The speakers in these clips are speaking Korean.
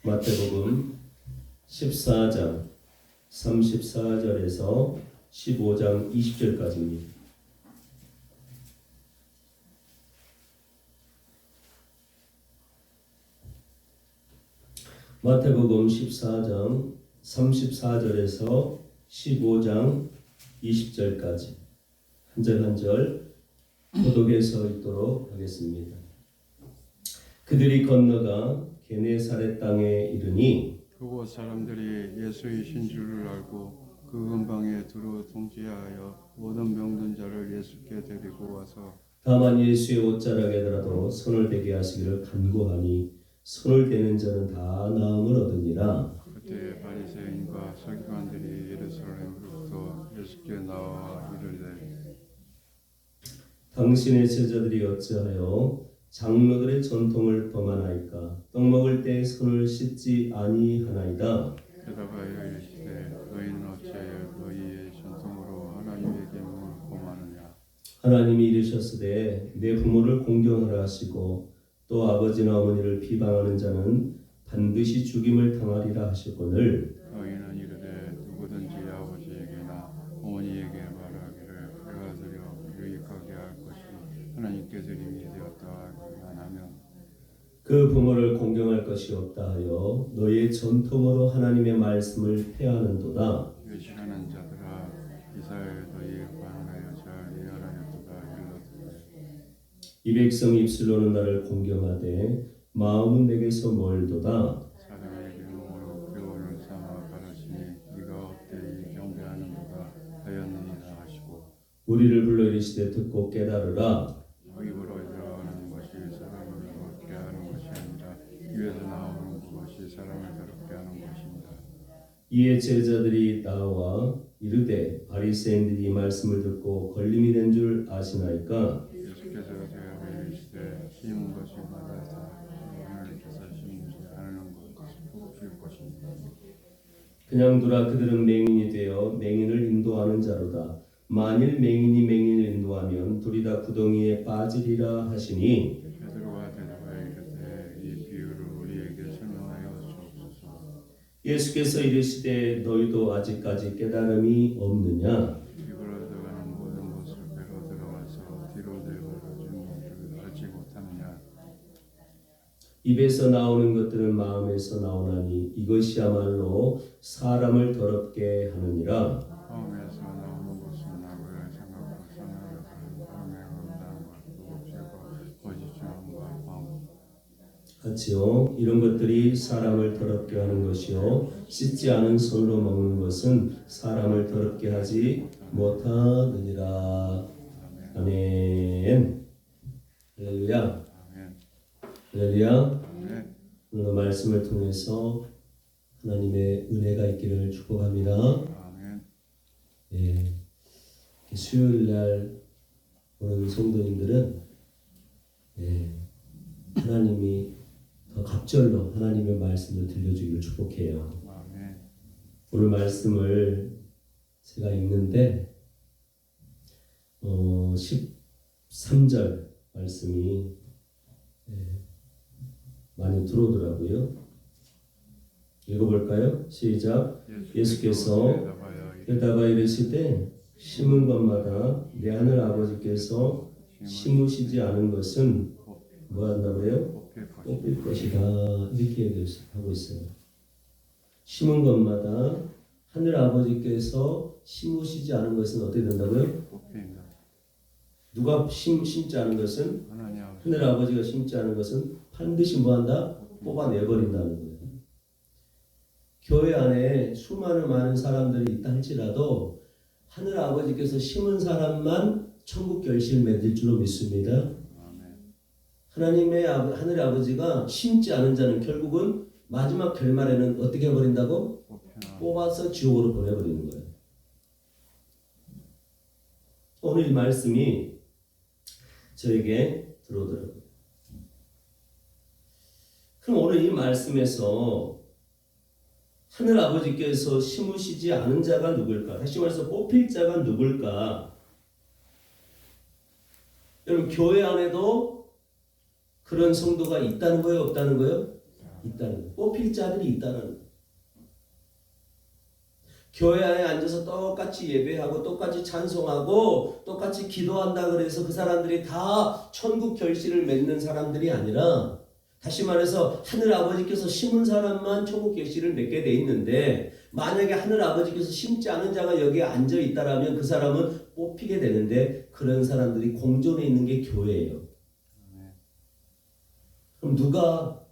마태복음 14장 34절에서 15장 20절까지입니다. 마태복음 14장 34절에서 15장 20절까지 한 절 한 절 교독해서 읽도록 하겠습니다. 그들이 건너가 게네사렛 땅에 이르니 그곳 사람들이 예수이신 줄을 알고 그 근방에 두루 통지하여 모든 병든 자를 예수께 데리고 와서 다만 예수의 옷자락에라도 손을 대게 하시기를 간구하니 손을 대는 자는 다 나음을 얻으니라. 그때 바리새인과 서기관들이 예루살렘으로부터 예수께 나와 이르되 당신의 제자들이 어찌하여 장로들의 전통을 범하나이까? 떡 먹을 때 손을 씻지 아니하나이다. 대답하여 이르시되 너희는 어찌하여 너희의 전통으로 하나님의 계명을 범하느냐. 하나님이 이르셨으되 내 부모를 공경하라 하시고 또 아버지나 어머니를 비방하는 자는 반드시 죽임을 당하리라 하셨거늘 너희는 이르되 누구든지 아버지에게나 어머니에게 말하기를 내가 드려 유익하게 할 것이 하나님께 드림이 되었다 하면 그 부모를 공경할 것이 없다 하여 너희의 전통으로 하나님의 말씀을 폐하는도다. 외식하는 자들아 이사야 너희에 관하여 잘 이해하였도다 일러주되 이 백성이 입술로는 나를 공경하되 마음은 내게서 멀도다. 사람에게 몸으로 교훈을 삼아 가르치니 네가 어때 이 경배하는도다 하였느니라 하시고 우리를 불러 이르시되 듣고 깨달으라. 입으로 들어가는 것이 사람을 더럽게 하는 것이 아니라 입에서 나오는 것이 사람을 더럽게 하는 것입니다. 이에 제자들이 나와 이르되 바리새인들이 이 말씀을 듣고 걸림이 된 줄 아시나이까? 예수께서 대답하여 이르시되 심은 것이 받아서 하나님께서 심지 않은 것을 뽑을 것입니다. 그냥 두라. 그들은 맹인이 되어 맹인을 인도하는 자로다. 만일 맹인이 맹인을 인도하면 둘이 다 구덩이에 빠지리라 하시니 베드로가 대답하여 이르되 이 비유를 우리에게 설명하여 주옵소서. 예수께서 이르시되 너희도 아직까지 깨달음이 없느냐? 입으로 들어가는 모든 것을 배로 들어가서 뒤로 내버려지는 줄 알지 못하느냐. 입에서 나오는 것들은 마음에서 나오나니 이것이야말로 사람을 더럽게 하느니라. 마음에서 나오는 것은 나무를 생각과 선을 마음에 온다는 것도 죄고 거짓증과 마음 같이요. 이런 것들이 사람을 더럽게 하는 것이요 씻지 않은 손으로 먹는 것은 사람을 더럽게 하지 못하느니라. 아멘. 할렐루야. 아멘. 할렐루야. 아멘. 오늘 말씀을 통해서 하나님의 은혜가 있기를 축복합니다. 아멘. 예, 수요일 날 오는 성도님들은 하나님이 더 갑절로 하나님의 말씀을 들려주기를 축복해요. 아멘. 오늘 말씀을 제가 읽는데 13절 말씀이 많이 들어오더라고요. 읽어볼까요? 시작. 예수께서 대답하여 이르시되 심은 것마다 내 하늘 아버지께서 심으시지 않은 것은 뭐 한다고 그래요? 뽑힐 것이다. 이렇게 하고 있어요. 심은 것마다 하늘 아버지께서 심으시지 않은 것은 어떻게 된다고요? 뽑힙니다. 누가 심지 않은 것은 하나님 아버지. 하늘 아버지가 심지 않은 것은 반드시 뭐한다? 뽑아내버린다는 거예요. 교회 안에 수많은 많은 사람들이 있다 할지라도 하늘 아버지께서 심은 사람만 천국 결실을 맺을 줄로 믿습니다. 아멘. 하나님의 하늘 아버지가 심지 않은 자는 결국은 마지막 결말에는 어떻게 해버린다고? 뽑아서 지옥으로 보내버리는 거예요. 오늘 이 말씀이 저에게 들어오더라고요. 그럼 오늘 이 말씀에서 하늘 아버지께서 심으시지 않은 자가 누굴까? 다시 말해서 뽑힐 자가 누굴까? 여러분 교회 안에도 그런 성도가 있다는 거예요? 없다는 거예요? 있다는 거예요. 뽑힐 자들이 있다는 거예요. 교회 안에 앉아서 똑같이 예배하고 똑같이 찬송하고 똑같이 기도한다 그래서 그 사람들이 다 천국 결실을 맺는 사람들이 아니라, 다시 말해서 하늘 아버지께서 심은 사람만 천국 결실을 맺게 돼 있는데, 만약에 하늘 아버지께서 심지 않은 자가 여기에 앉아 있다라면 그 사람은 뽑히게 되는데, 그런 사람들이 공존해 있는 게 교회예요. 그럼 누가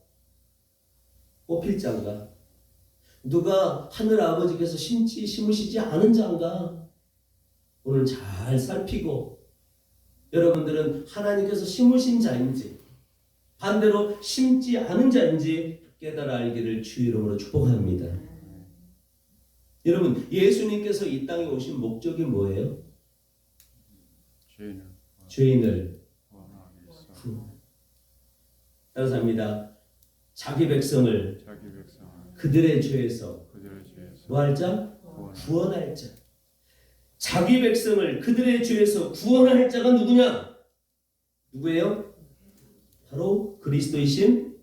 뽑힐 자인가? 누가 하늘 아버지께서 심으시지 않은 자인가? 오늘 잘 살피고, 여러분들은 하나님께서 심으신 자인지 반대로 심지 않은 자인지 깨달아 알기를 주의 이름으로 축복합니다. 여러분, 예수님께서 이 땅에 오신 목적이 뭐예요? 죄인을 따라서 합니다. 자기 백성을 그들의 죄에서 뭐 할 자? 구원할 자. 자기 백성을 그들의 죄에서 구원할 자가 누구냐? 누구예요? 바로 그리스도이신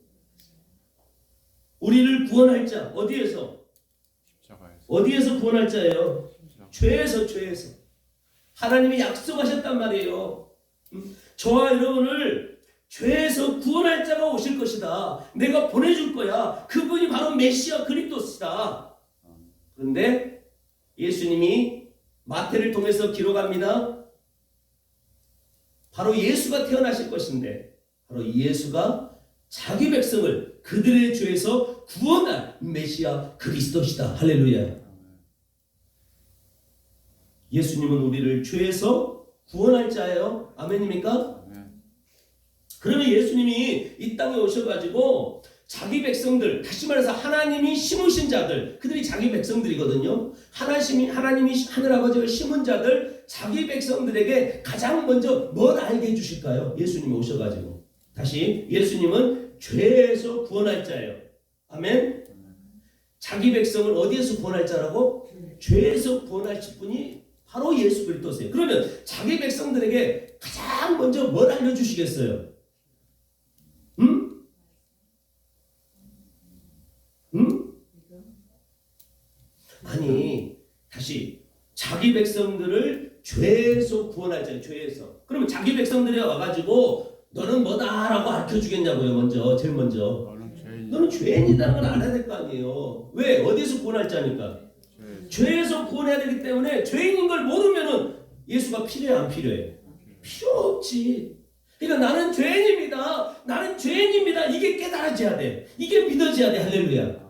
우리를 구원할 자. 어디에서? 어디에서 구원할 자예요? 죄에서. 하나님이 약속하셨단 말이에요. 저와 여러분을 죄에서 구원할 자가 오실 것이다. 내가 보내줄 거야. 그분이 바로 메시아 그리스도시다. 그런데 예수님이 마태를 통해서 기록합니다. 바로 예수가 태어나실 것인데, 바로 예수가 자기 백성을 그들의 죄에서 구원할 메시아 그리스도시다. 할렐루야. 예수님은 우리를 죄에서 구원할 자예요. 아멘입니까? 그러면 예수님이 이 땅에 오셔가지고 자기 백성들, 다시 말해서 하나님이 심으신 자들, 그들이 자기 백성들이거든요. 하나님이 하늘아버지가 심은 자들, 자기 백성들에게 가장 먼저 뭘 알게 해주실까요? 예수님이 오셔가지고. 다시, 예수님은 죄에서 구원할 자예요. 아멘? 자기 백성을 어디에서 구원할 자라고? 죄에서 구원하실 분이 바로 예수 그리스도세요. 그러면 자기 백성들에게 가장 먼저 뭘 알려주시겠어요? 아니, 다시 자기 백성들을 죄에서 구원할 자예요. 죄에서. 그러면 자기 백성들이 와가지고 너는 뭐다라고 알려주겠냐고요. 먼저, 제일 먼저. 너는 죄인이라는 걸 알아야 될 거 아니에요. 왜? 어디서 구원할 자니까? 죄에서 구원해야 되기 때문에 죄인인 걸 모르면은 예수가 필요해 안 필요해? 필요 없지. 그러니까 나는 죄인입니다. 나는 죄인입니다. 이게 깨달아져야 돼. 이게 믿어져야 돼. 할렐루야.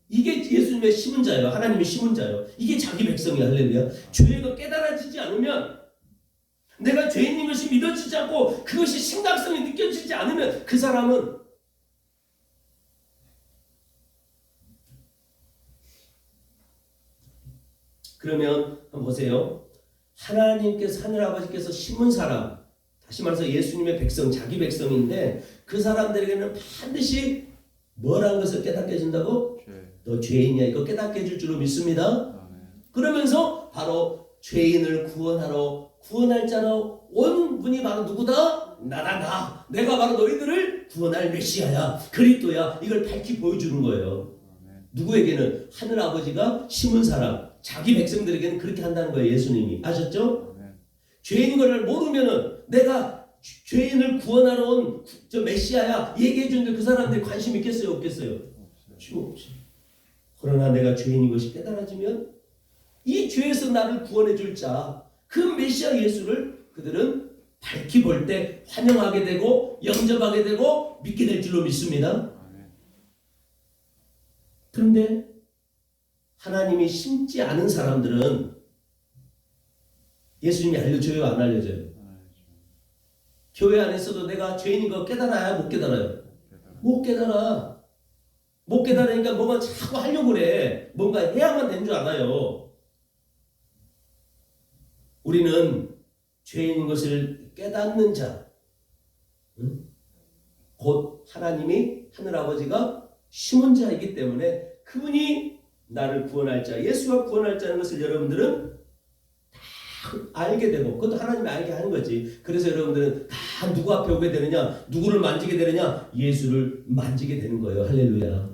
이게 예수님의 심은 자예요. 하나님의 심은 자예요. 이게 자기 백성이야. 할렐루야. 죄가 깨달아지지 않으면, 내가 죄인인 것이 믿어지지 않고 그것이 심각성이 느껴지지 않으면 그 사람은 그러면 한번 보세요. 하나님께서 하늘아버지께서 심은 사람, 다시 말해서 예수님의 백성, 자기 백성인데 그 사람들에게는 반드시 뭐라는 것을 깨닫게 해준다고? 너 죄인이야. 이거 깨닫게 해줄 줄로 믿습니다. 그러면서 바로 죄인을 구원할 자로 온 분이 바로 누구다? 나다. 나. 내가 바로 너희들을 구원할 메시아야. 그리스도야. 이걸 밝히 보여주는 거예요. 누구에게는? 하늘아버지가 심은 사람, 자기 백성들에게는 그렇게 한다는 거예요. 예수님이. 아셨죠? 죄인인 걸 모르면은 내가 죄인을 구원하러 온 저 메시아야 얘기해 주는데 그 사람들이 관심 있겠어요? 없겠어요? 없지. 그러나 내가 죄인인 것이 깨달아지면 이 죄에서 나를 구원해 줄 자, 그 메시아 예수를 그들은 밝히 볼 때 환영하게 되고 영접하게 되고 믿게 될 줄로 믿습니다. 그런데 하나님이 심지 않은 사람들은 예수님이 알려줘요? 안 알려줘요? 교회 안에서도 내가 죄인인 거 깨달아야 못 깨달아요? 못 깨달아. 못 깨달으니까 뭔가 자꾸 하려고 그래. 뭔가 해야만 되는 줄 알아요. 우리는 죄인인 것을 깨닫는 자, 곧 하나님이 하늘아버지가 심은 자이기 때문에 그분이 나를 구원할 자, 예수가 구원할 자는 것을 여러분들은 다 알게 되고, 그것도 하나님이 알게 하는 거지. 그래서 여러분들은 다 누구 앞에 오게 되느냐, 누구를 만지게 되느냐, 예수를 만지게 되는 거예요. 할렐루야.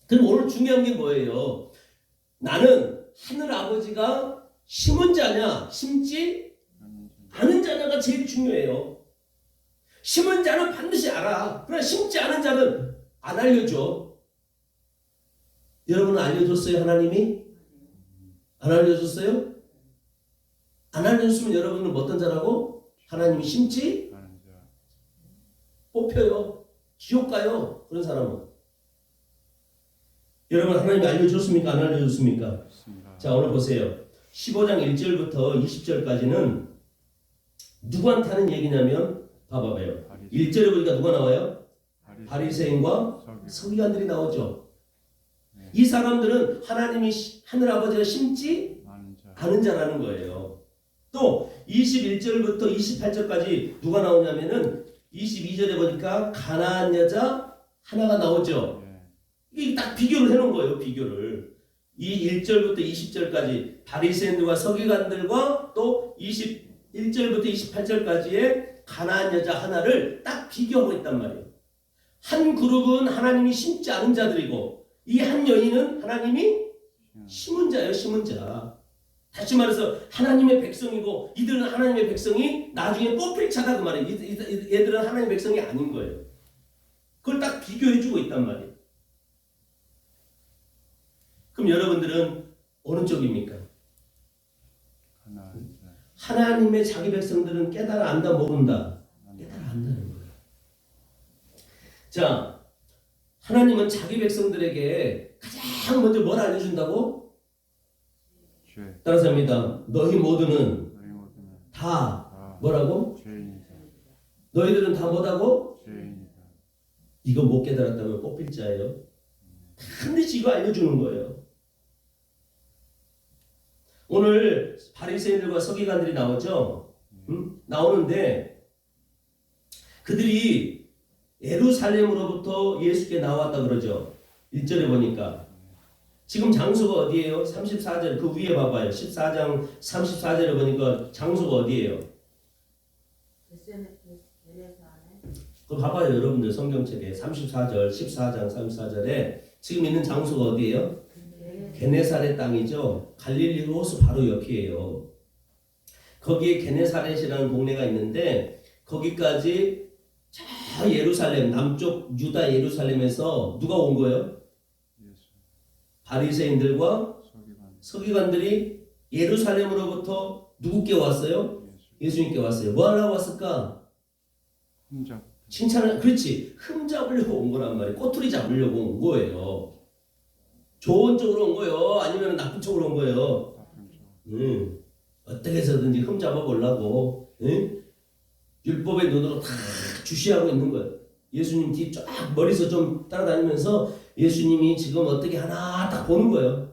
그럼 오늘 중요한 게 뭐예요? 나는 하늘 아버지가 심은 자냐 심지 않은 자냐가 제일 중요해요. 심은 자는 반드시 알아. 그러나 심지 않은 자는 안 알려줘. 여러분은 알려줬어요? 하나님이? 안 알려줬어요? 안 알려줬으면 여러분은 어떤 자라고? 하나님이 심지 뽑혀요. 지옥 가요. 그런 사람은. 여러분 하나님이 알려줬습니까? 안 알려줬습니까? 자 오늘 보세요. 15장 1절부터 20절까지는 누구한테 하는 얘기냐면 봐봐요. 1절에 보니까 누가 나와요? 바리새인과 서기관들이 나오죠. 이 사람들은 하나님이 하늘 아버지가 심지 않은 자라는 거예요. 또 21절부터 28절까지 누가 나오냐면은 22절에 보니까 가나안 여자 하나가 나오죠. 이게 딱 비교를 해놓은 거예요. 비교를. 이 1절부터 20절까지 바리새인들과 서기관들과 또 21절부터 28절까지의 가나안 여자 하나를 딱 비교하고 있단 말이에요. 한 그룹은 하나님이 심지 않은 자들이고 이 한 여인은 하나님이 심은 자예요. 심은 자. 다시 말해서 하나님의 백성이고 이들은 하나님의 백성이 나중에 뽑힐 자다 그 말이에요. 얘들은 하나님의 백성이 아닌 거예요. 그걸 딱 비교해주고 있단 말이에요. 그럼 여러분들은 어느 쪽입니까? 하나님의 자기 백성들은 깨달아 안다 모른다? 깨달아 안다는 거예요. 자, 하나님은 자기 백성들에게 가장 먼저 뭘 알려준다고? 따라서 합니다. 너희 모두는 다 뭐라고? 너희들은 다 뭐라고? 이거 못 깨달았다면 뽑힐 자예요. 반드시 이거 알려주는 거예요. 오늘 바리새인들과 서기관들이 나오죠. 나오는데 그들이 예루살렘으로부터 예수께 나왔다 그러죠. 1절에 보니까 지금 장소가 어디예요? 34절 그 위에 봐봐요. 14장 34절에 보니까 장소가 어디예요? 그거 봐봐요. 여러분들 성경책에 34절 14장 34절에 지금 있는 장소가 어디예요? 게네사렛 땅이죠. 갈릴리 호수 바로 옆이에요. 거기에 게네사렛이라는 동네가 있는데 거기까지 저 예루살렘 남쪽 유다 예루살렘에서 누가 온 거예요? 바리새인들과 서기관들이 예루살렘으로부터 누구께 왔어요? 예수님께 왔어요. 뭐 하려고 왔을까? 칭찬을 그렇지 흠 잡으려고 온 거란 말이에요. 꼬투리 잡으려고 온 거예요. 좋은 쪽으로 온 거예요? 아니면 나쁜 쪽으로 온 거예요? 어떻게 해서든지 흠 잡아보려고 율법의 눈으로 다 주시하고 있는 거예요. 예수님 뒤 쫙 머리서 좀 따라다니면서 예수님이 지금 어떻게 하나 딱 보는 거예요.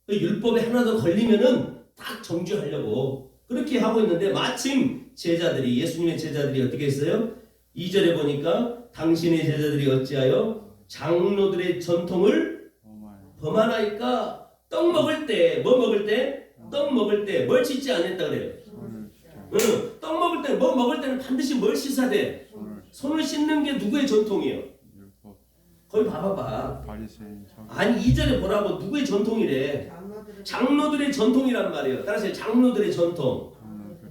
율법에 하나 더 걸리면은 딱 정죄하려고 그렇게 하고 있는데 마침 제자들이 예수님의 제자들이 어떻게 했어요? 2절에 보니까 당신의 제자들이 어찌하여 장로들의 전통을 범하나이까 떡 먹을 때 뭐 먹을 때? 떡 먹을 때 뭘 씻지 않았다 그래요. 떡 먹을 때 뭐 먹을 때는 반드시 뭘 씻어야 돼? 손을 씻는 게 누구의 전통이에요? 거기 봐봐봐. 아니 2절에 보라고 누구의 전통이래? 장로들의 전통이란 말이에요. 따라서 장로들의 전통.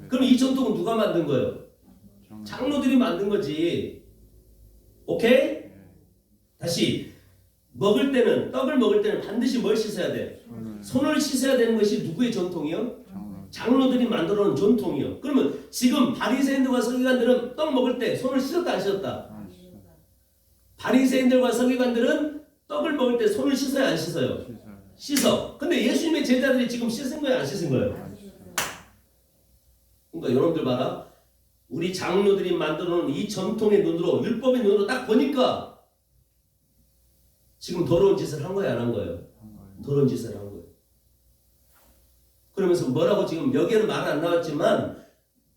그럼 이 전통은 누가 만든 거예요? 장로들이 만든 거지. 오케이? 다시 먹을 때는 떡을 먹을 때는 반드시 뭘 씻어야 돼? 손을 씻어야 되는 것이 누구의 전통이요? 장로들이 만들어 놓은 전통이요. 그러면 지금 바리새인들과 서기관들은 떡 먹을 때 손을 씻었다 안 씻었다? 바리새인들과 서기관들은 떡을 먹을 때 손을 씻어야 안 씻어요? 씻어. 근데 예수님의 제자들이 지금 씻은 거예요 안 씻은 거예요? 그러니까 여러분들 봐라. 우리 장로들이 만들어 놓은 이 전통의 눈으로 율법의 눈으로 딱 보니까 지금 더러운 짓을 한 거예요 안 한 거예요? 더러운 짓을 한 거예요. 그러면서 뭐라고 지금 여기에는 말은 안 나왔지만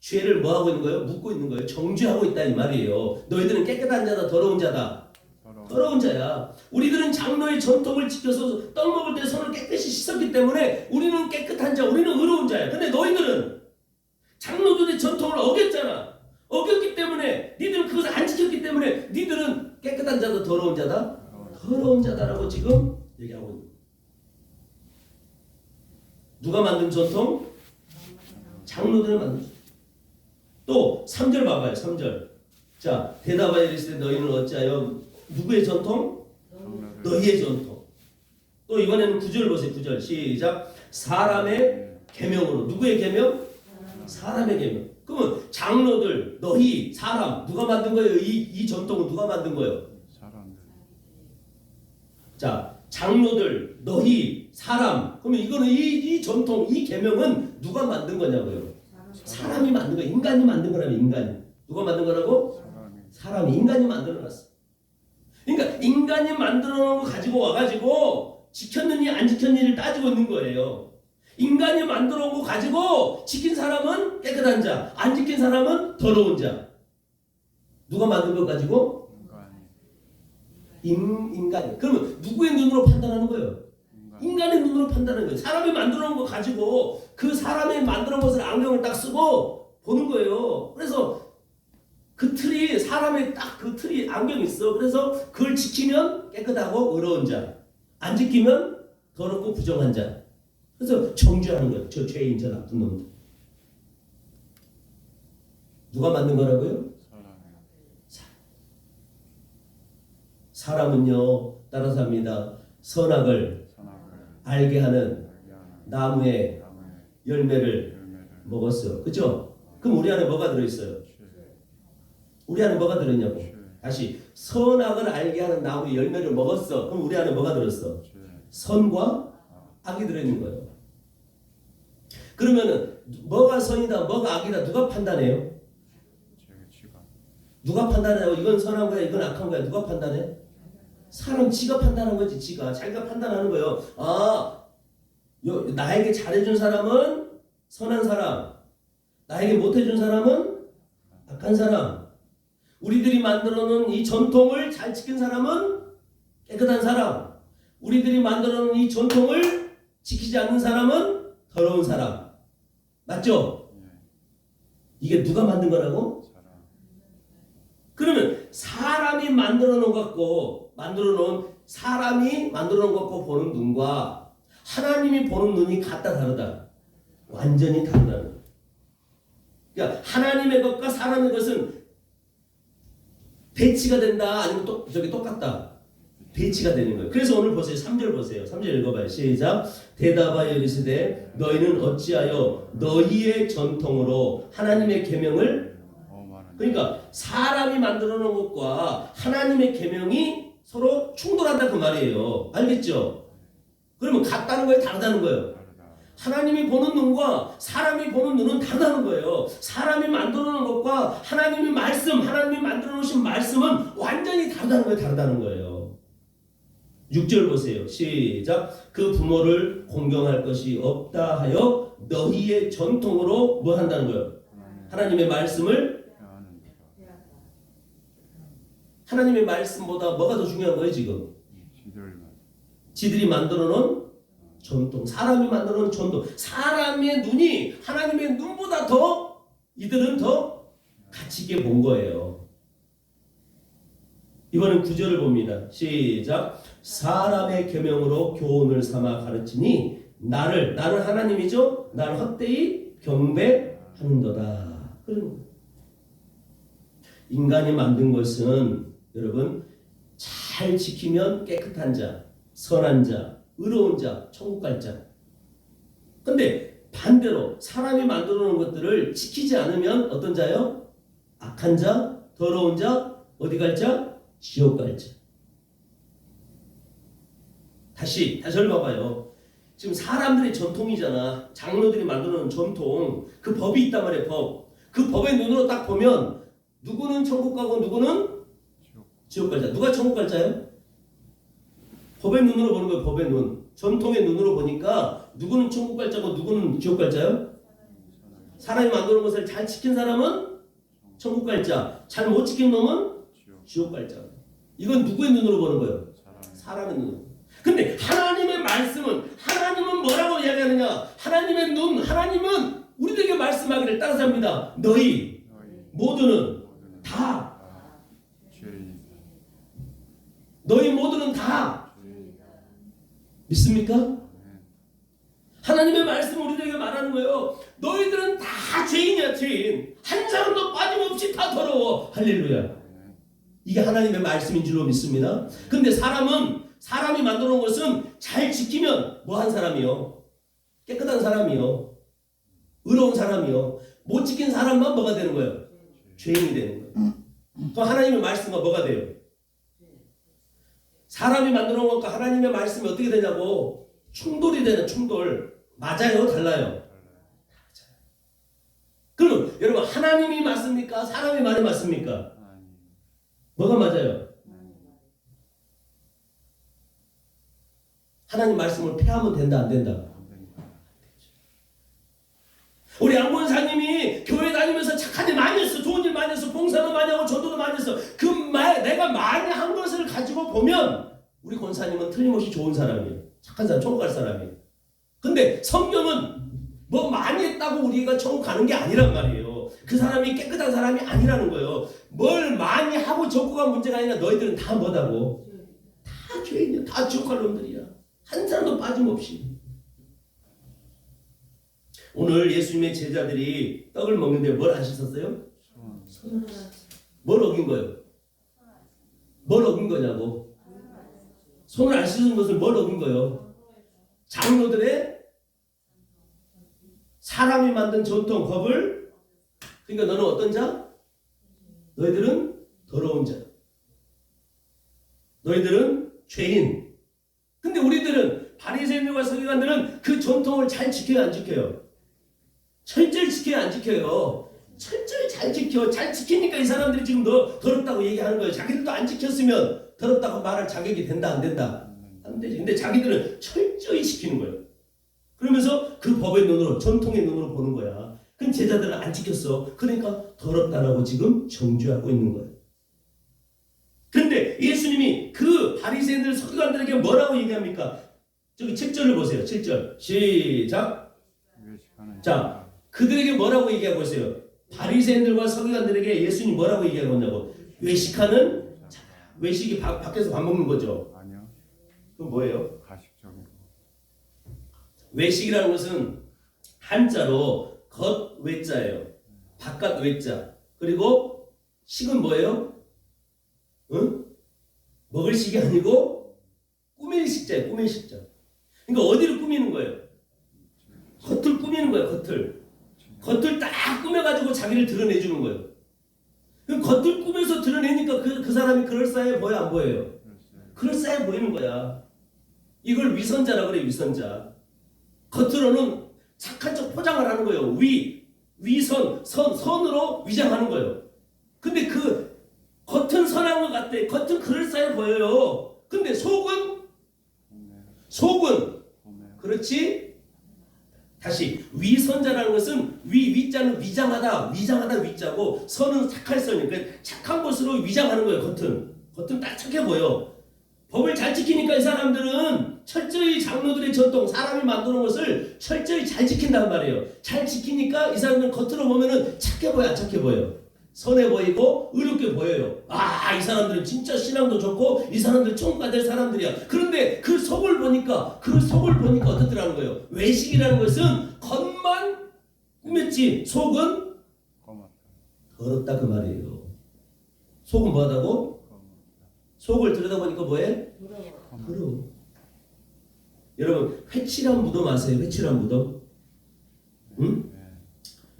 죄를 뭐 하고 있는 거예요? 묻고 있는 거예요. 정죄하고 있다 이 말이에요. 너희들은 깨끗한 자다 더러운 자다. 더러운 자야. 우리들은 장로의 전통을 지켜서 떡 먹을 때 손을 깨끗이 씻었기 때문에 우리는 깨끗한 자, 우리는 의로운 자야. 근데 너희들은 장로들의 전통을 어겼잖아. 어겼기 때문에 니들은 그것을 안 지켰기 때문에 니들은 깨끗한 자다 더러운 자다? 더러운 자다라고 지금 얘기하고 있는 거예요. 누가 만든 전통? 장로들이 만든 전통. 또 3절 봐봐요. 3절. 자, 대답하여 이르시되 너희는 어찌하여 누구의 전통? 너희의 전통. 또 이번에는 9절 보세요. 9절 시작. 사람의 계명으로. 누구의 계명? 사람의 계명. 그러면 장로들, 너희, 사람 누가 만든 거예요? 이 전통은 누가 만든 거예요? 사람들. 자, 장로들, 너희, 사람. 그러면 이거는 이 전통, 이 계명은 누가 만든 거냐고요? 사람이 만든 거예요. 인간이 만든 거라면 인간이. 누가 만든 거라고? 사람이. 인간이 만들어놨어. 그러니까 인간이 만들어놓은 거 가지고 와가지고 지켰느니 안 지켰느니를 따지고 있는 거예요. 인간이 만들어놓은 거 가지고 지킨 사람은 깨끗한 자, 안 지킨 사람은 더러운 자. 누가 만든 거 가지고? 인간이. 그러면 누구의 눈으로 판단하는 거예요? 인간의 눈으로 판단하는 거예요. 사람이 만들어놓은 거 가지고 그 사람이 만들어놓은 것을 안경을 딱 쓰고 보는 거예요. 그래서 그 틀이 사람의 딱 그 틀이 안경이 있어. 그래서 그걸 지키면 깨끗하고 의로운 자, 안 지키면 더럽고 부정한 자. 그래서 정죄하는 거예요. 저 죄인, 저 나쁜 놈들. 누가 만든 거라고요? 사람은요, 따라서 합니다. 선악을 알게 하는 나무의 열매를 먹었어요. 그죠? 그럼 우리 안에 뭐가 들어있어요? 우리 안에 뭐가 들었냐고. 다시 선악을 알게 하는 나무의 열매를 먹었어. 그럼 우리 안에 뭐가 들었어? 선과 악이 들어있는 거예요. 그러면은 뭐가 선이다, 뭐가 악이다 누가 판단해요? 누가 판단하냐고. 이건 선한 거야, 이건 악한 거야. 누가 판단해? 사람 지가 판단하는 거지. 지가 자기가 판단하는 거예요. 아, 나에게 잘해준 사람은 선한 사람, 나에게 못해준 사람은 악한 사람. 우리들이 만들어놓은 이 전통을 잘 지킨 사람은 깨끗한 사람, 우리들이 만들어놓은 이 전통을 지키지 않는 사람은 더러운 사람. 맞죠? 이게 누가 만든 거라고? 그러면 사람이 만들어놓은 것 같고, 사람이 만들어놓은 것 같고 보는 눈과 하나님이 보는 눈이 같다 다르다. 완전히 다르다는 거예요. 그러니까 하나님의 것과 사람의 것은 대치가 된다, 아니면 똑같다. 대치가 되는 거예요. 그래서 오늘 보세요. 3절 보세요. 3절 읽어봐요. 시작. 대답하여 이르시되 너희는 어찌하여 너희의 전통으로 하나님의 계명을. 그러니까 사람이 만들어 놓은 것과 하나님의 계명이 서로 충돌한다 그 말이에요. 알겠죠? 그러면 같다는 거예요, 다르다는 거예요? 하나님이 보는 눈과 사람이 보는 눈은 다르다는 거예요. 사람이 만들어 놓은 것과 하나님이 만들어 놓으신 말씀은 완전히 다르다는 거예요. 6절 보세요. 시작. 그 부모를 공경할 것이 없다 하여 너희의 전통으로 뭐 한다는 거예요? 하나님의 말씀을. 하나님의 말씀보다 뭐가 더 중요한 거예요 지금? 지들이 만들어 놓은 전통, 사람이 만들어 놓은 전통. 사람의 눈이 하나님의 눈보다 더 이들은 더 가치 있게 본 거예요. 이번엔 9절을 봅니다. 시작. 사람의 계명으로 교훈을 삼아 가르치니 나를 하나님이죠? 나를 헛되이 경배하는도다. 그런 인간이 만든 것은 여러분 잘 지키면 깨끗한 자, 선한 자, 의로운 자, 천국 갈 자. 근데 반대로 사람이 만들어 놓은 것들을 지키지 않으면 어떤 자요? 악한 자, 더러운 자, 어디 갈 자? 지옥 갈 자. 다시 봐봐요. 지금 사람들의 전통이잖아. 장로들이 만들어 놓은 전통. 그 법이 있단 말이에요. 법. 그 법의 눈으로 딱 보면 누구는 천국 가고 누구는 지옥 갈 자. 누가 천국 갈 자예요? 법의 눈으로 보는 거예요. 법의 눈. 전통의 눈으로 보니까 누구는 천국 갈 자고 누구는 지옥 갈 자예요? 사람이 만드는 것을 잘 지킨 사람은 천국 갈 자. 잘 못 지킨 놈은 지옥 갈 자. 이건 누구의 눈으로 보는 거예요? 사람의 눈으로. 근데 하나님의 말씀은, 하나님은 뭐라고 이야기하느냐? 하나님의 눈, 하나님은 우리들에게 말씀하기를 따라서 합니다. 너희 모두는 다, 너희 모두는 다 믿습니까? 하나님의 말씀 우리들에게 말하는 거예요. 너희들은 다 죄인이야, 죄인. 한 사람도 빠짐없이 다 더러워. 할렐루야. 이게 하나님의 말씀인 줄로 믿습니다. 근데 사람이 만들어 놓은 것은 잘 지키면 뭐한 사람이요? 깨끗한 사람이요. 의로운 사람이요. 못 지킨 사람만 뭐가 되는 거예요? 죄인이 되는 거예요. 그럼 하나님의 말씀은 뭐가 돼요? 사람이 만들어 놓은 것과 하나님의 말씀이 어떻게 되냐고? 충돌이 되는 충돌. 맞아요? 달라요? 그럼 여러분 하나님이 맞습니까? 사람의 말이 맞습니까? 뭐가 맞아요? 하나님 말씀을 폐하면 된다 안 된다? 우리 양본사님이 교회 다니면서 착한 일 많이 했어. 좋은 일 많이 했어. 봉사도 많이 하고 전도도 많이 했어. 내가 많이 한 것을 가지고 보면 우리 권사님은 틀림없이 좋은 사람이에요. 착한 사람, 천국 갈 사람이에요. 근데 성경은 뭐 많이 했다고 우리가 천국 가는 게 아니란 말이에요. 그 사람이 깨끗한 사람이 아니라는 거예요. 뭘 많이 하고 천국 간 문제가 아니라 너희들은 다 뭐다고? 다 죄인이야. 다 지옥 갈 놈들이야. 한 사람도 빠짐없이. 오늘 예수님의 제자들이 떡을 먹는데 뭘 안 씻었어요? 뭘 어긴 거예요? 뭘 어긴 거냐고? 손을 안 씻은 것을 뭘 어긴 거예요? 장로들의 사람이 만든 전통 법을. 그러니까 너는 어떤 자? 너희들은 더러운 자. 너희들은 죄인. 근데 우리들은 바리새인들과 서기관들은 그 전통을 잘 지켜요, 안 지켜요? 철저히 지켜요, 안 지켜요? 철저히 잘 지켜. 잘 지키니까 이 사람들이 지금 너 더럽다고 얘기하는 거예요. 자기들도 안 지켰으면 더럽다고 말할 자격이 된다, 안 된다? 안 되지. 근데 자기들은 철저히 지키는 거예요. 그러면서 그 법의 눈으로, 전통의 눈으로 보는 거야. 그럼 제자들은 안 지켰어. 그러니까 더럽다라고 지금 정죄하고 있는 거예요. 근데 예수님이 그 바리새인들 서기관들에게 뭐라고 얘기합니까? 저기 7절을 보세요. 7절 시작. 자, 그들에게 뭐라고 얘기하고 있어요? 바리새인들과 서기관들에게 예수님이 뭐라고 얘기하고 있냐고? 외식하는 자. 외식이 밖에서 밥 먹는 거죠? 아니요. 그럼 뭐예요? 가식적인 거. 외식이라는 것은 한자로 겉 외자예요. 바깥 외자. 그리고 식은 뭐예요? 응? 먹을 식이 아니고 꾸밀 식자예요. 꾸밀 식자. 그러니까 어디를 꾸미는 거예요? 겉을 꾸미는 거예요. 겉을 딱 꾸며가지고 자기를 드러내주는 거예요. 그럼 겉을 꾸며서 드러내니까 그 사람이 그럴싸해 보여, 안 보여요? 그럴싸해 보이는 거야. 이걸 위선자라 그래, 위선자. 겉으로는 착한 척 포장을 하는 거예요. 선으로 위장하는 거예요. 근데 그 겉은 선한 것 같대. 겉은 그럴싸해 보여요. 근데 속은 그렇지? 다시 위선자라는 것은 위자는 위장하다 위자고, 선은 착할 선이에요. 그러니까 착한 것으로 위장하는 거예요. 겉은 딱 착해 보여. 법을 잘 지키니까 이 사람들은 철저히 장로들의 전통, 사람이 만드는 것을 철저히 잘 지킨단 말이에요. 잘 지키니까 이 사람들은 겉으로 보면은 착해 보여, 안 착해 보여? 선해 보이고 의롭게 보여요. 아, 이 사람들은 진짜 신앙도 좋고 이 사람들 천국 갈 사람들이야. 그런데 그 속을 보니까 어떻더라는 거예요? 외식이라는 것은 겉만 꾸몄지 속은 더럽다 그 말이에요. 속은 뭐하다고? 속을 들여다보니까 뭐해? 더러워. 여러분 회칠한 무덤 아세요? 회칠한 무덤? 응?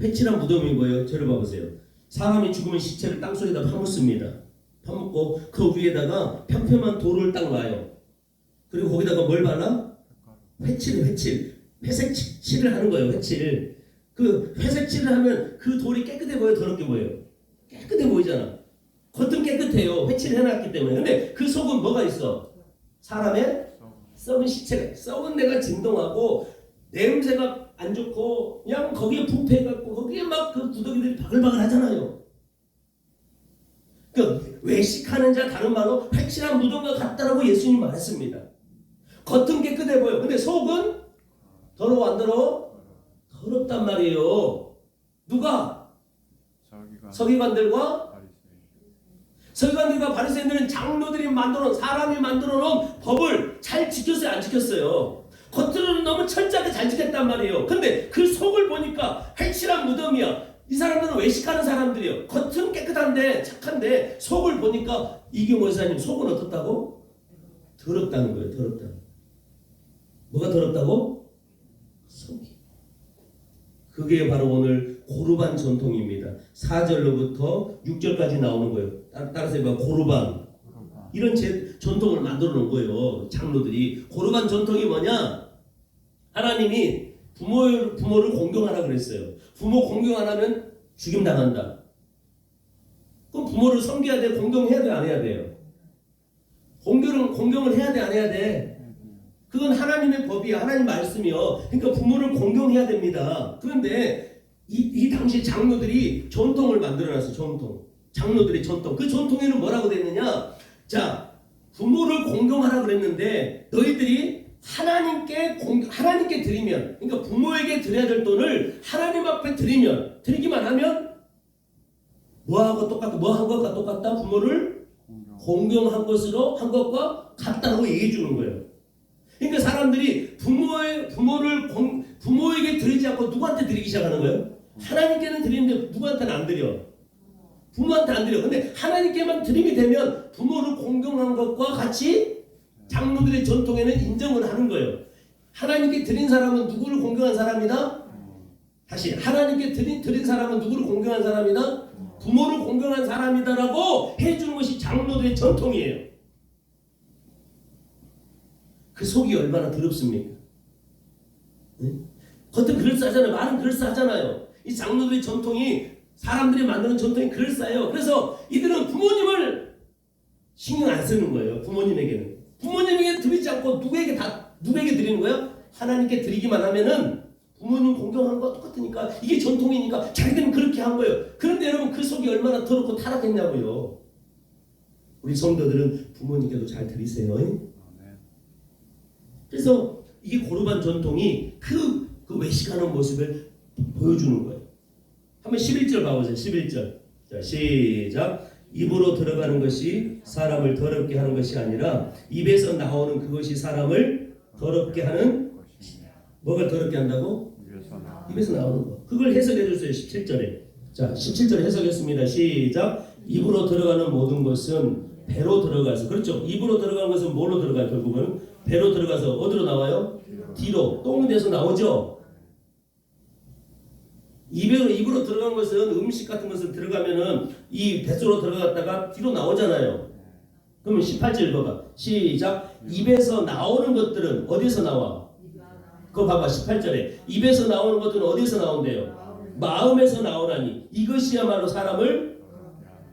회칠한 무덤이 뭐예요? 저를 봐보세요. 사람이 죽으면 시체를 땅속에다 파묻습니다. 파묻고 그 위에다가 평평한 돌을 딱 놔요. 그리고 거기다가 뭘 발라? 회색 칠을 하는 거예요. 회칠. 그 회색 칠을 하면 그 돌이 깨끗해 보여, 더럽게 보여요? 깨끗해 보이잖아. 겉은 깨끗해요. 회칠을 해놨기 때문에. 근데 그 속은 뭐가 있어? 사람의 썩은 시체가, 썩은 데가 진동하고 냄새가 안 좋고 그냥 거기에 부패해갖고 거기에 막 그 구더기들이 바글바글 하잖아요. 그 외식하는 자, 다른 말로 회칠한 무덤과 같다라고 예수님 말했습니다. 겉은 깨끗해 보여. 근데 속은 더러워, 안 더러워? 더럽단 말이에요. 누가? 서기관들과 바리새인들은 장로들이 만들어놓은, 사람이 만들어놓은 법을 잘 지켰어요, 안 지켰어요? 지켰어요. 겉으로는 너무 철저하게 잘 지켰단 말이에요. 근데 그 속을 보니까 회칠한 무덤이야. 이 사람들은 외식하는 사람들이에요. 겉은 깨끗한데 착한데 속을 보니까 이경호 의사님 속은 어떻다고? 더럽다는 거예요. 더럽다. 뭐가 더럽다고? 속이. 그게 바로 오늘 고르반 전통입니다. 4절로부터 6절까지 나오는 거예요. 따라서 해봐. 고르반. 이런 전통을 만들어 놓은 거예요. 장로들이. 고르반 전통이 뭐냐? 하나님이 부모를 공경하라 그랬어요. 부모 공경 안 하면 죽임 당한다. 그럼 부모를 섬겨야 돼? 공경해야 돼? 안 해야 돼요? 공경을 해야 돼? 안 해야 돼? 그건 하나님의 법이야. 하나님 말씀이요. 그러니까 부모를 공경해야 됩니다. 그런데 이 당시 장로들이 전통을 만들어놨어. 전통. 장로들의 전통. 그 전통에는 뭐라고 돼 있느냐? 자, 부모를 공경하라 그랬는데 너희들이 하나님께 드리면, 그러니까 부모에게 드려야 될 돈을 하나님 앞에 드리기만 하면 뭐한 것과 똑같다? 부모를 공경한 것과 같다고 얘기해 주는 거예요. 그러니까 사람들이 부모에게 드리지 않고 누구한테 드리기 시작하는 거예요? 하나님께는 드리는데 누구한테는 안 드려. 부모한테 안 드려. 근데 하나님께만 드림이 되면 부모를 공경한 것과 같이 장로들의 전통에는 인정을 하는 거예요. 하나님께 드린 사람은 누구를 공경한 사람이다? 다시 하나님께 드린 사람은 누구를 공경한 사람이다? 부모를 공경한 사람이다라고 해주는 것이 장로들의 전통이에요. 그 속이 얼마나 더럽습니까? 네? 겉은 그럴싸하잖아요. 말은 그럴싸하잖아요. 이 장로들의 전통이, 사람들이 만드는 전통이 그럴싸해요. 그래서 이들은 부모님을 신경 안 쓰는 거예요. 부모님에게 드리지 않고 누구에게 드리는 거예요? 하나님께 드리기만 하면은 부모님 공경하는 거와 똑같으니까, 이게 전통이니까 자기들은 그렇게 한 거예요. 그런데 여러분, 그 속이 얼마나 더럽고 타락했냐고요. 우리 성도들은 부모님께도 잘 드리세요. 그래서 이게 고르반 전통이 그 외식하는 모습을 보여주는 거예요. 한번 11절 봐보세요. 11절. 자, 시작. 입으로 들어가는 것이 사람을 더럽게 하는 것이 아니라 입에서 나오는 그것이 사람을 더럽게 하는. 뭐가 더럽게 한다고? 입에서 나오는 거. 그걸 해석해 주세요. 17절에. 자, 17절에 해석했습니다. 시작. 입으로 들어가는 모든 것은 배로 들어가서, 그렇죠? 입으로 들어가는 것은 뭘로 들어가요? 결국은 배로 들어가서 어디로 나와요? 뒤로. 똥이 돼서 나오죠? 입으로 들어간 것은, 음식 같은 것은 들어가면은 이 뱃속으로 들어갔다가 뒤로 나오잖아요. 그러면 18절 읽어봐. 시작. 입에서 나오는 것들은 어디서 나와? 그거 봐봐. 18절에 입에서 나오는 것들은 어디서 나온대요? 마음에서 나오나니 이것이야말로 사람을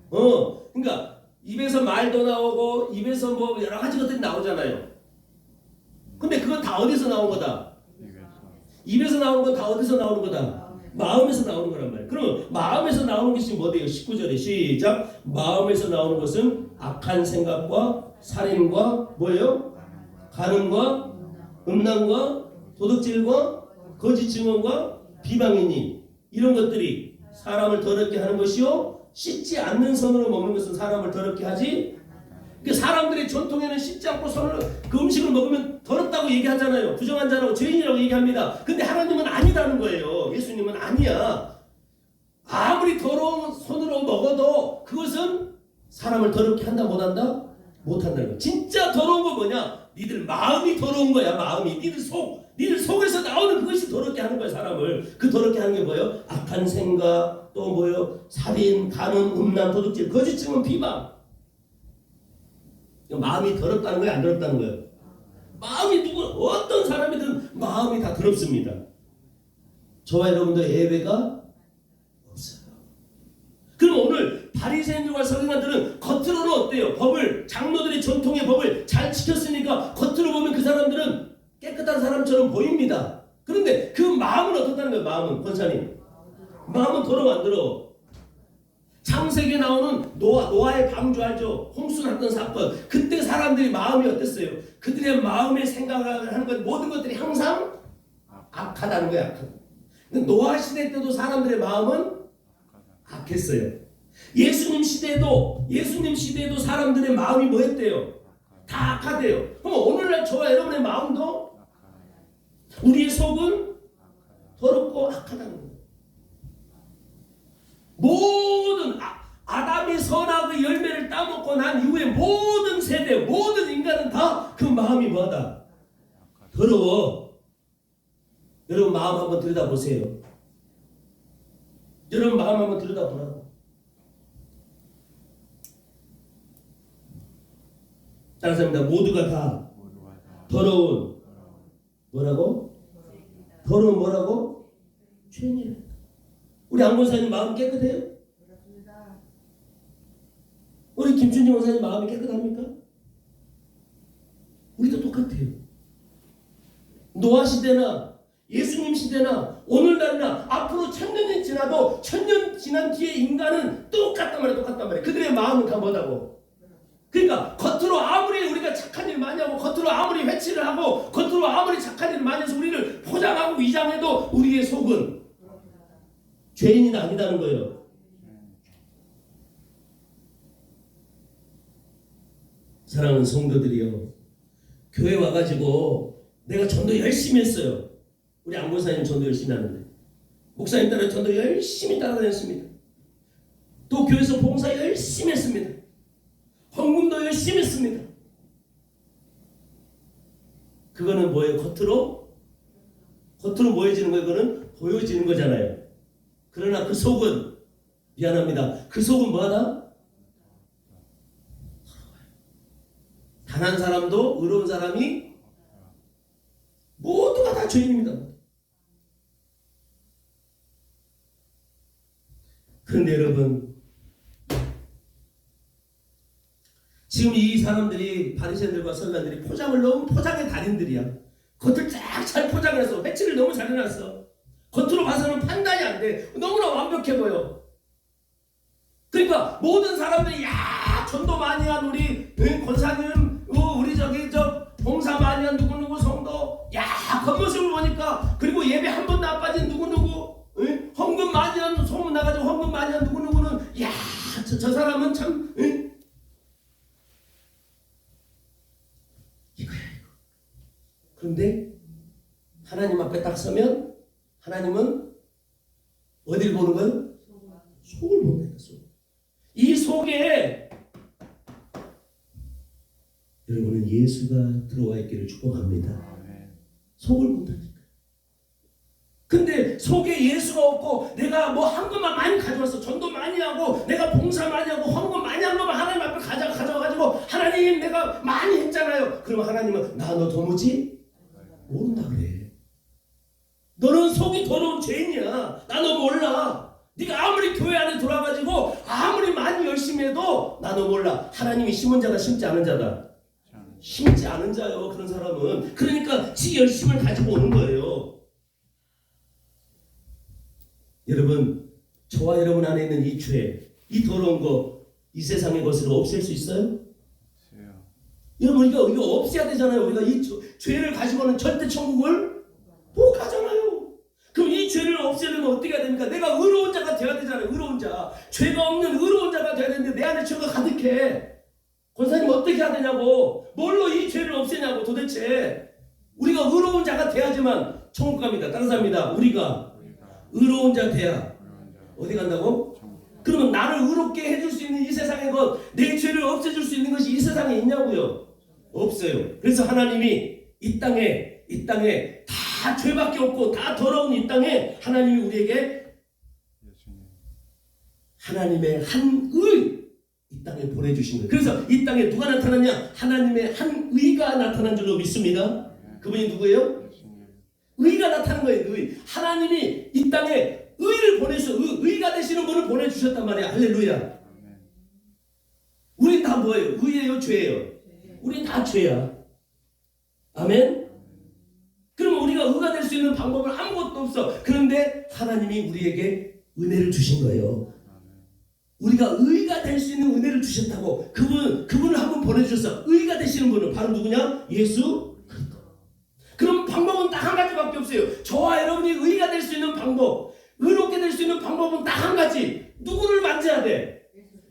그러니까 입에서 말도 나오고 입에서 뭐 여러 가지 것들이 나오잖아요. 근데 그건 다 어디서 나온 거다? 입에서 나오는 건 다 어디서 나오는 거다? 마음에서 나오는 거란 말이에요. 그러면 마음에서 나오는 것이 뭐예요? 19절에 시작. 마음에서 나오는 것은 악한 생각과 살인과 뭐예요? 간음과 음란과 도둑질과 거짓 증언과 비방이니, 이런 것들이 사람을 더럽게 하는 것이요, 씻지 않는 손으로 먹는 것은 사람을 더럽게 하지. 그러니까 사람들의 전통에는 씻지 않고 손으로 그 음식을 먹으면 더럽다고 얘기하잖아요. 부정한 자라고, 죄인이라고 얘기합니다. 근데 하나님은 아니다는 거예요. 예수님은 아니야. 아무리 더러운 손으로 먹어도 그것은 사람을 더럽게 한다 못한다? 못한다는 거야. 진짜 더러운 거 뭐냐? 니들 마음이 더러운 거야. 마음이. 니들 속에서 나오는 그것이 더럽게 하는 거야. 사람을. 그 더럽게 하는 게 뭐예요? 악한 생각, 또 뭐예요? 살인, 간음, 음란, 도둑질, 거짓 증언, 비방. 마음이 더럽다는 거야, 안 더럽다는 거예요? 마음이 어떤 사람이든 마음이 다 더럽습니다. 저와 여러분도 예외가 없어요. 그럼 오늘 바리새인들과 서기관들은 겉으로는 어때요? 장로들의 전통의 법을 잘 지켰으니까 겉으로 보면 그 사람들은 깨끗한 사람처럼 보입니다. 그런데 그 마음은 어떻다는 거예요? 마음은, 권사님, 마음은 더러워 안 더러워? 창세기에 나오는 노아의 방주 알죠? 홍수 났던 사건. 그때 사람들이 마음이 어땠어요? 그들의 마음의 생각을 하는 것, 모든 것들이 항상 악하다는 거야. 근데 노아 시대 때도 사람들의 마음은 악했어요. 예수님 시대에도 사람들의 마음이 뭐였대요? 다 악하대요. 그럼 오늘날 저와 여러분의 마음도 우리의 속은 더럽고 악하다는 거예요. 모든 아담이 선악의 열매를 따먹고 난 이후에 모든 세대, 모든 인간은 다 그 마음이 뭐하다? 더러워. 여러분 마음 한번 들여다보세요. 여러분 마음 한번 들여다보라고. 다른 사람입니다. 모두가 다 더러운 뭐라고? 더러운 뭐라고? 죄인이라. 우리 안권사님 마음 깨끗해요? 우리 김춘지 원사님 마음이 깨끗합니까? 우리도 똑같아요. 노아 시대나 예수님 시대나 오늘날이나 앞으로 1000년이 지나도 1000년 지난 뒤에 인간은 똑같단 말이에요. 그들의 마음은 다 뭐다고? 그러니까 겉으로 아무리 우리가 착한 일 많이 하고 겉으로 아무리 회치를 하고 겉으로 아무리 착한 일 많이 해서 우리를 포장하고 위장해도 우리의 속은 죄인이 아니다는 거예요. 사랑하는 성도들이요, 교회 와가지고 내가 전도 열심히 했어요. 우리 안고사님 전도 열심히 하는데 목사님 따라 전도 열심히 따라다녔습니다. 또 교회에서 봉사 열심히 했습니다. 헌금도 열심히 했습니다. 그거는 뭐예요? 겉으로 보여지는 거예요. 그거는 보여지는 거잖아요. 그러나 그 속은, 미안합니다, 그 속은 뭐하다? 단 한 사람도 의로운 사람이 모두가 다 죄인입니다. 그런데 여러분, 지금 이 사람들이 바리새인들과 서기관들이 포장을 너무 포장의 달인들이야. 겉을 쫙 잘 포장해서 배치를 너무 잘 해놨어. 겉으로 봐서는 판단이 안 돼. 너무나 완벽해 보여. 그러니까 모든 사람들이 야 전도 많이 한 우리 권사님, 우리 저 봉사 많이 한 누구누구 성도, 야 겉모습을 보니까, 그리고 예배 한 번도 안 빠진 누구누구, 헌금 많이 한 소문 나가지고 헌금 많이 한 누구누구는 야 저 사람은 참 이거야 이거. 그런데 하나님 앞에 딱 서면 하나님은 어딜 보는 거예요? 속을 본다. 이 속에 여러분은 예수가 들어와 있기를 축복합니다. 속을 본다니까. 근데 속에 예수가 없고 내가 뭐 한 것만 많이 가져왔어. 전도 많이 하고 내가 봉사 많이 하고 헌금 많이 한 것만 하나님 앞에 가져와가지고 하나님 내가 많이 했잖아요. 그러면 하나님은 나 너 도무지 모른다 그래. 너는 속이 더러운 죄인이야. 나 너 몰라. 네가 아무리 교회 안에 들어와가지고 아무리 많이 열심히 해도 나 너 몰라. 하나님이 심은 자다 심지 않은 자다. 심지 않은 자요. 그런 사람은. 그러니까 지 열심을 가지고 오는 거예요. 여러분, 저와 여러분 안에 있는 이 죄, 이 더러운 거, 이 세상의 것을 없앨 수 있어요? 여러분, 이거 없애야 되잖아요. 우리가 이 죄를 가지고는 절대 천국을 못 가잖아요. 그럼 이 죄를 없애려면 어떻게 해야 됩니까? 내가 의로운 자가 되어야 되잖아요. 의로운 자. 죄가 없는 의로운 자가 되어야 되는데 내 안에 죄가 가득해. 권사님 어떻게 해야 되냐고. 뭘로 이 죄를 없애냐고 도대체. 우리가 의로운 자가 돼야지만 천국 갑니다. 다른 사람입니다. 우리가 의로운 자 돼야 어디 간다고? 그러면 나를 의롭게 해줄 수 있는 이 세상의 것, 내 죄를 없애줄 수 있는 것이 이 세상에 있냐고요? 없어요. 그래서 하나님이 이 땅에 다 죄밖에 없고 다 더러운 이 땅에 하나님이 우리에게 하나님의 한 의 이 땅에 보내주신 거예요. 그래서 이 땅에 누가 나타났냐? 하나님의 한 의가 나타난 줄로 믿습니다. 그분이 누구예요? 의가 나타난 거예요. 의. 하나님이 이 땅에 의를 보내주셔. 의가 되시는 분을 보내주셨단 말이야. 할렐루야. 우린 다 뭐예요? 의예요? 죄예요? 우린 다 죄야. 아멘? 그러면 우리가 의가 될 수 있는 방법은 아무것도 없어. 그런데 하나님이 우리에게 은혜를 주신 거예요. 우리가 의가 될 수 있는 은혜를 주셨다고. 그분을 한 분 보내주셨어. 의가 되시는 분은 바로 누구냐? 예수 그리스도. 그럼 방법은 딱 한 가지밖에 없어요. 저와 여러분이 의가 될 수 있는 방법, 의롭게 될 수 있는 방법은 딱 한 가지. 누구를 만져야 돼?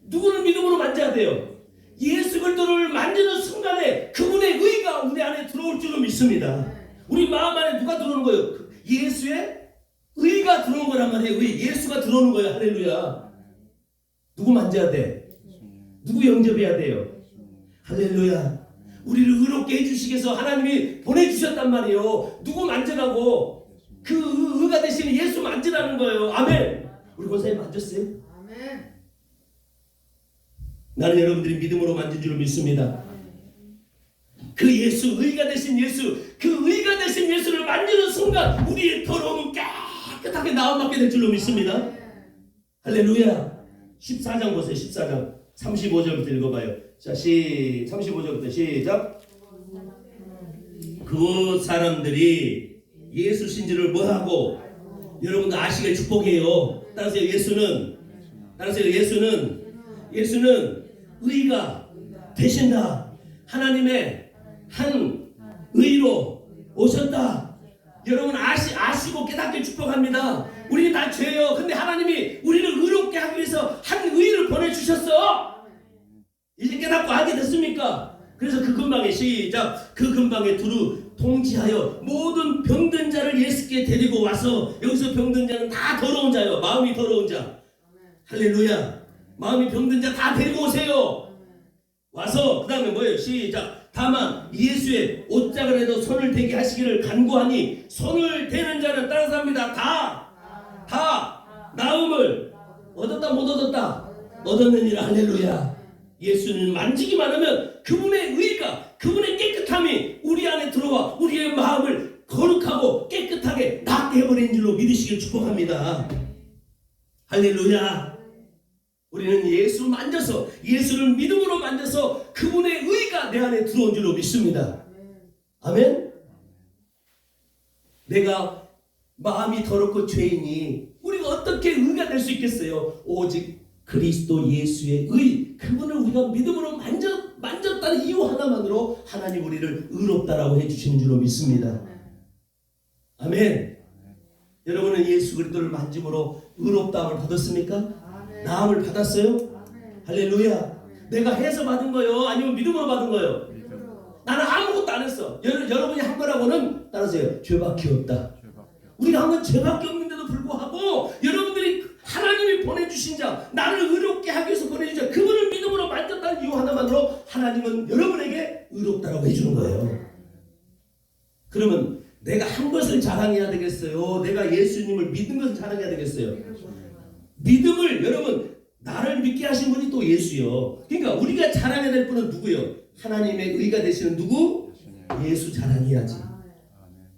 누구를 믿음으로 만져야 돼요? 예수 그리스도를 만지는 순간에 그분의 의가 우리 안에 들어올 믿습니다. 우리 마음 안에 누가 들어오는 거예요? 예수의 의가 들어오는 거란 말이에요. 예수가 들어오는 거예요. 할렐루야. 누구 만져야 돼? 누구 영접해야 돼요? 할렐루야. 우리를 의롭게 해주시기 위해서 하나님이 보내주셨단 말이에요. 누구 만져가고 그 의가 되시는 예수 만지라는 거예요. 아멘. 우리 권사님 만졌어요? 아멘. 나는 여러분들이 믿음으로 만진 줄 믿습니다. 그 예수, 의가 되신 예수, 그 의가 되신 예수를 만지는 순간 우리의 더러움은 깨끗하게 나음받게 될 줄로 믿습니다. 할렐루야. 14장 보세요. 14장 35절부터 읽어봐요. 자, 35절부터 시작. 그 사람들이 예수 신지를 뭐하고 여러분도 아시게 축복해요. 따라서 예수는 의가 되신다. 하나님의 한 의로 오셨다. 여러분 아시고 깨닫게 축복합니다. 우리는 다 죄요. 근데 하나님이 우리를 의롭게 하기 위해서 한 의를 보내주셨어. 이제 깨닫고 알게 됐습니까? 그래서 그 근방에 시작. 그 근방에 두루 통치하여 모든 병든 자를 예수께 데리고 와서, 여기서 병든 자는 다 더러운 자요. 마음이 더러운 자. 할렐루야. 마음이 병든 자 다 데리고 오세요. 와서 그 다음에 뭐예요? 시작. 다만 예수의 옷자락에도 손을 대게 하시기를 간구하니, 손을 대는 자는 다른 사람이다. 다 나음을 얻었다 못 얻었다? 얻었느니라. 할렐루야. 예수는 만지기만 하면 그분의 의가, 그분의 깨끗함이 우리 안에 들어와 우리의 마음을 거룩하고 깨끗하게 낫게 해버린 줄로 믿으시길 축복합니다. 할렐루야. 우리는 예수 만져서, 예수를 믿음으로 만져서 그분의 의가 내 안에 들어온 줄로 믿습니다. 아멘. 내가 마음이 더럽고 죄인이 우리가 어떻게 의가 될 수 있겠어요? 오직 그리스도 예수의 의, 그분을 우리가 믿음으로 만졌다는 이유 하나만으로 하나님 우리를 의롭다라고 해주시는 줄로 믿습니다. 아멘. 여러분은 예수 그리스도를 만짐으로 의롭다함을 받았습니까? 나음을 받았어요? 할렐루야. 내가 해서 받은 거요? 아니면 믿음으로 받은 거요? 나는 아무것도 안 했어. 여러분이 한 거라고는 따라서요, 죄밖에 없다. 우리가 한 건 죄밖에 없는데도 불구하고 여러분들이 하나님이 보내주신 자, 나를 의롭게 하기 위해서 보내주신 자, 그분을 믿음으로 만졌다는 이유 하나만으로 하나님은 여러분에게 의롭다라고 해주는 거예요. 그러면 내가 한 것을 자랑해야 되겠어요? 내가 예수님을 믿은 것을 자랑해야 되겠어요? 믿음을, 여러분, 나를 믿게 하신 분이 또 예수요. 그러니까 우리가 자랑해야 될 분은 누구요? 하나님의 의가 되시는 누구? 예수 자랑해야지.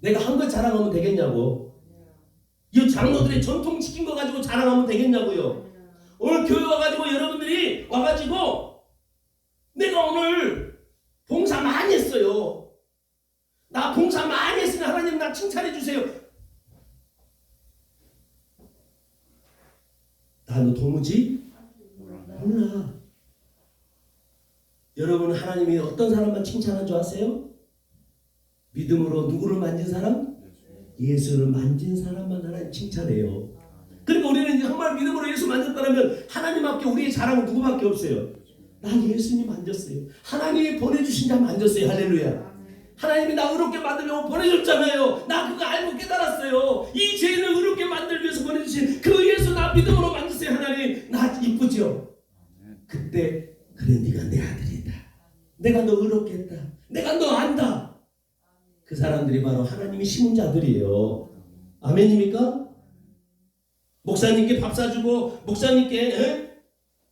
내가 한 것 자랑하면 되겠냐고. 이 장로들의 전통 지킨 거 가지고 자랑하면 되겠냐고요. 오늘 교회 와가지고 여러분들이 와가지고 내가 오늘 봉사 많이 했어요. 나 봉사 많이 했으니 하나님 나 칭찬해 주세요. 나는 도무지 몰라. 여러분, 하나님이 어떤 사람만 칭찬한 줄 아세요? 믿음으로 누구를 만진 사람? 예수를 만진 사람만 하나님 칭찬해요. 그러니까 우리는 정말 믿음으로 예수 만졌다면 하나님밖에 우리의 자랑은 누구밖에 없어요. 난 예수님 만졌어요. 하나님이 보내주신 자 만졌어요. 할렐루야. 하나님이 나 의롭게 만들려고 보내줬잖아요. 나 그거 알고 깨달았어요. 이 죄인을 의롭게 만들기 위해서 보내주신 그 예수 나 믿음으로 만졌어요. 하나님 나 이쁘죠? 그때 그래 네가 내 아들이다. 내가 너 의롭게 했다. 내가 너 안다. 그 사람들이 바로 하나님이 심은 자들이에요. 아멘입니까? 목사님께 밥 사주고, 목사님께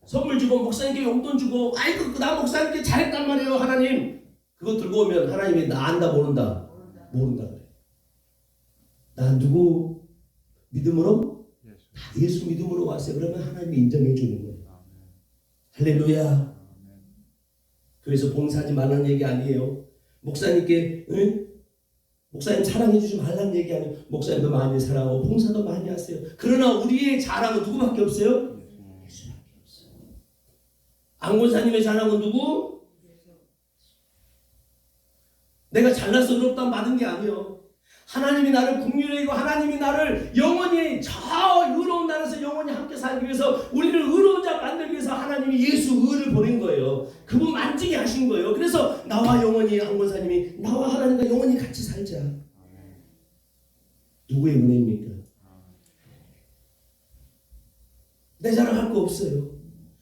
선물 주고, 목사님께 용돈 주고, 아이고 나 목사님께 잘했단 말이에요. 하나님 그거 들고 오면 하나님이 나 안다 모른다? 모른다 그래. 나 누구 믿음으로? 예수 믿음으로 왔어요. 그러면 하나님이 인정해 주는 거예요. 할렐루야. 그래서 봉사하지 말라는 얘기 아니에요. 목사님께 목사님 사랑해 주지 말라는 얘기 아니에요. 목사님도 많이 사랑하고 봉사도 많이 하세요. 그러나 우리의 자랑은 누구밖에 없어요? 예수밖에 없어요. 안권사님의 자랑은 누구? 내가 잘나서 의롭다고 받은 게 아니에요. 하나님이 나를 긍휼히 여기고 하나님이 나를 영원히 저 의로운 나라에서 영원히 함께 살기 위해서 우리를 의로운 자 만들기 위해서 하나님이 예수 의를 보낸 거예요. 그분 만지게 하신 거예요. 그래서 나와 영원히 한 권사님이 나와 하나님과 영원히 같이 살자. 누구의 은혜입니까? 내 자랑할 거 없어요.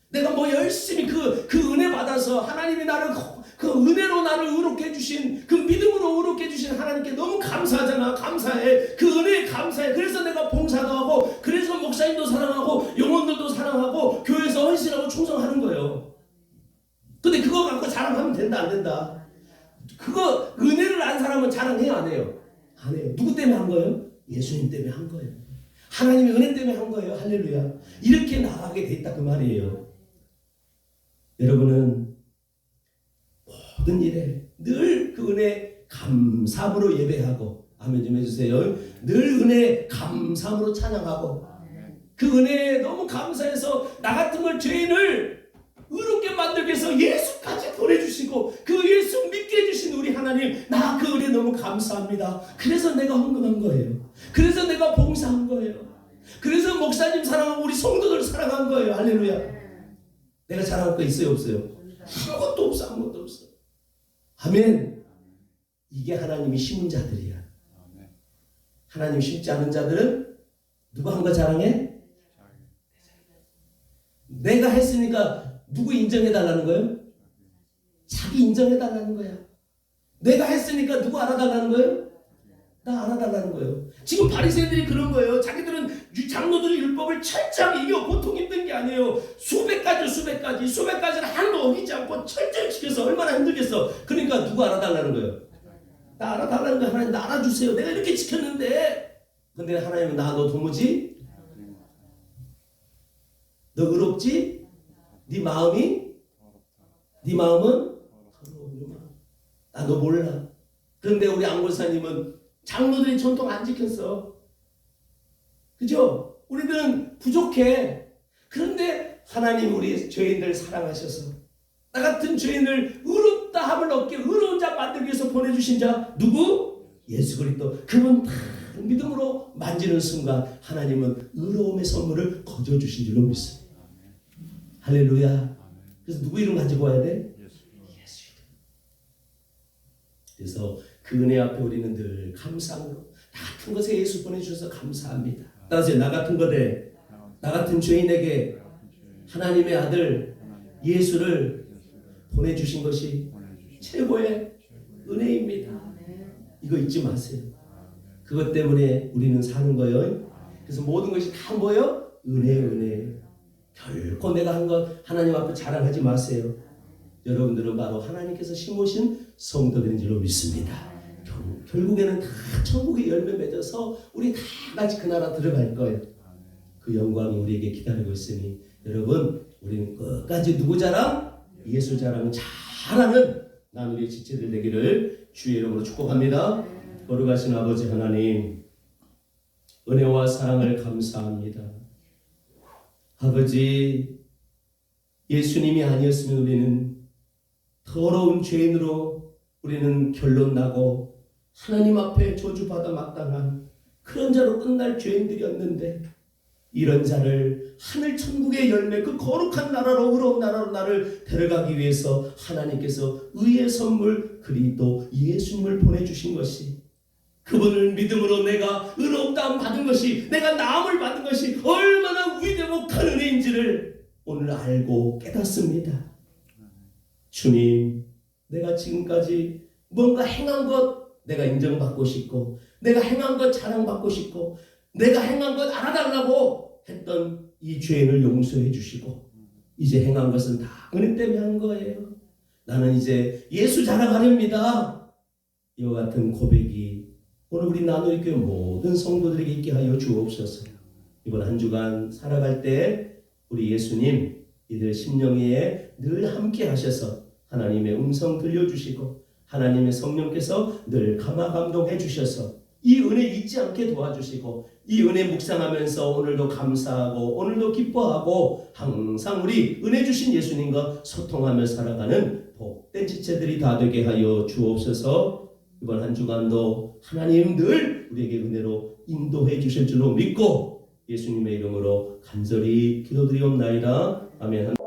내가 뭐 열심히 그 은혜 받아서 하나님이 나를 그 은혜로 나를 의롭게 해주신 그 믿음으로 의롭게 해주신 하나님께 너무 감사하잖아. 감사해. 그 은혜에 감사해. 그래서 내가 봉사도 하고 그래서 목사님도 사랑하고 영혼들도 사랑하고 교회에서 헌신하고 충성하는 거예요. 근데 그거 갖고 자랑하면 된다 안 된다? 그거 은혜를 안 사람은 자랑해요 안 해요? 안 해요. 누구 때문에 한 거예요? 예수님 때문에 한 거예요. 하나님의 은혜 때문에 한 거예요. 할렐루야. 이렇게 나가게 돼 있다 그 말이에요. 여러분은 모든 일에 늘 그 은혜 감사함으로 예배하고 아멘 좀 해주세요. 늘 은혜 감사함으로 찬양하고 그 은혜에 너무 감사해서 나 같은 걸 죄인을 의롭게 만들기 위해서 예수까지 보내주시고 그 예수 믿게 해주신 우리 하나님 나 그 은혜 너무 감사합니다. 그래서 내가 헌금한 거예요. 그래서 내가 봉사한 거예요. 그래서 목사님 사랑하고 우리 성도들 사랑한 거예요. 할렐루야. 내가 자랑할 거 있어요 없어요? 아무것도 없어. 아무것도 없어. 아멘. 이게 하나님이 심은 자들이야. 하나님 심지 않은 자들은 누가 한 거 자랑해? 내가 했으니까 누구 인정해달라는 거예요? 자기 인정해달라는 거야. 내가 했으니까 누구 알아달라는 거예요? 나 알아달라는 거예요. 지금 바리새인들이 그런 거예요. 자기들은 장로들의 율법을 철저하게 이겨 보통 힘든 게 아니에요. 수백 가지를 하나도 어기지 않고 철저히 지켜서 얼마나 힘들겠어. 그러니까 누구 알아달라는 거예요? 나 알아달라는 거예요. 하나님 나 알아주세요. 내가 이렇게 지켰는데. 근데 하나님은 너 도무지? 너 의롭지? 네 마음은? 나 너 몰라. 그런데 우리 안골사님은 장로들이 전통 안 지켰어. 그죠? 우리들은 부족해. 그런데 하나님 우리 죄인들 사랑하셔서 나 같은 죄인을 의롭다 함을 얻게 의로운 자 만들기 위해서 보내주신 자 누구? 예수 그리스도. 그분 다 믿음으로 만지는 순간 하나님은 의로움의 선물을 거저주신 줄로 믿습니다. 할렐루야. 그래서 누구 이름 가지고 와야 돼? 예수. 그래서 그 은혜 앞에 우리는 늘 감사함으로 나 같은 것에 예수 보내주셔서 감사합니다. 따라서 나 같은 것에 나 같은 죄인에게 하나님의 아들 예수를 보내주신 것이 최고의 은혜입니다. 이거 잊지 마세요. 그것 때문에 우리는 사는 거예요. 그래서 모든 것이 다 뭐예요? 은혜. 결코 내가 한 것 하나님 앞에 자랑하지 마세요. 여러분들은 바로 하나님께서 심으신 성도들인 줄로 믿습니다. 결국에는 다 천국의 열매 맺어서 우리 다 같이 그 나라 들어갈 거예요. 그 영광이 우리에게 기다리고 있으니 여러분 우리는 끝까지 누구 자랑? 예수 자랑 잘하는 나누리의 지체들 되기를 주의 이름으로 축복합니다. 거룩하신 아버지 하나님 은혜와 사랑을 감사합니다. 아버지 예수님이 아니었으면 우리는 더러운 죄인으로 우리는 결론나고 하나님 앞에 저주받아 마땅한 그런 자로 끝날 죄인들이었는데 이런 자를 하늘 천국의 열매 그 거룩한 나라로 의로운 나라로 나를 데려가기 위해서 하나님께서 의의 선물 그리스도 예수님을 보내주신 것이 그분을 믿음으로 내가 의롭다함 받은 것이 내가 나음을 받은 것이 얼마나 위대하고 큰 은혜인지를 오늘 알고 깨닫습니다. 주님 내가 지금까지 뭔가 행한 것 내가 인정받고 싶고 내가 행한 것 자랑받고 싶고 내가 행한 것 알아달라고 했던 이 죄인을 용서해 주시고 이제 행한 것은 다 은혜 때문에 한 거예요. 나는 이제 예수 자랑하렵니다. 이와 같은 고백이 오늘 우리 나누리 교회 모든 성도들에게 있게 하여 주옵소서. 이번 한 주간 살아갈 때 우리 예수님 이들 심령에 늘 함께 하셔서 하나님의 음성 들려주시고 하나님의 성령께서 늘 감화 감동해 주셔서 이 은혜 잊지 않게 도와주시고 이 은혜 묵상하면서 오늘도 감사하고 오늘도 기뻐하고 항상 우리 은혜 주신 예수님과 소통하며 살아가는 복된 지체들이 다 되게 하여 주옵소서. 이번 한 주간도 하나님 늘 우리에게 은혜로 인도해 주실 줄로 믿고 예수님의 이름으로 간절히 기도드리옵나이다. 아멘.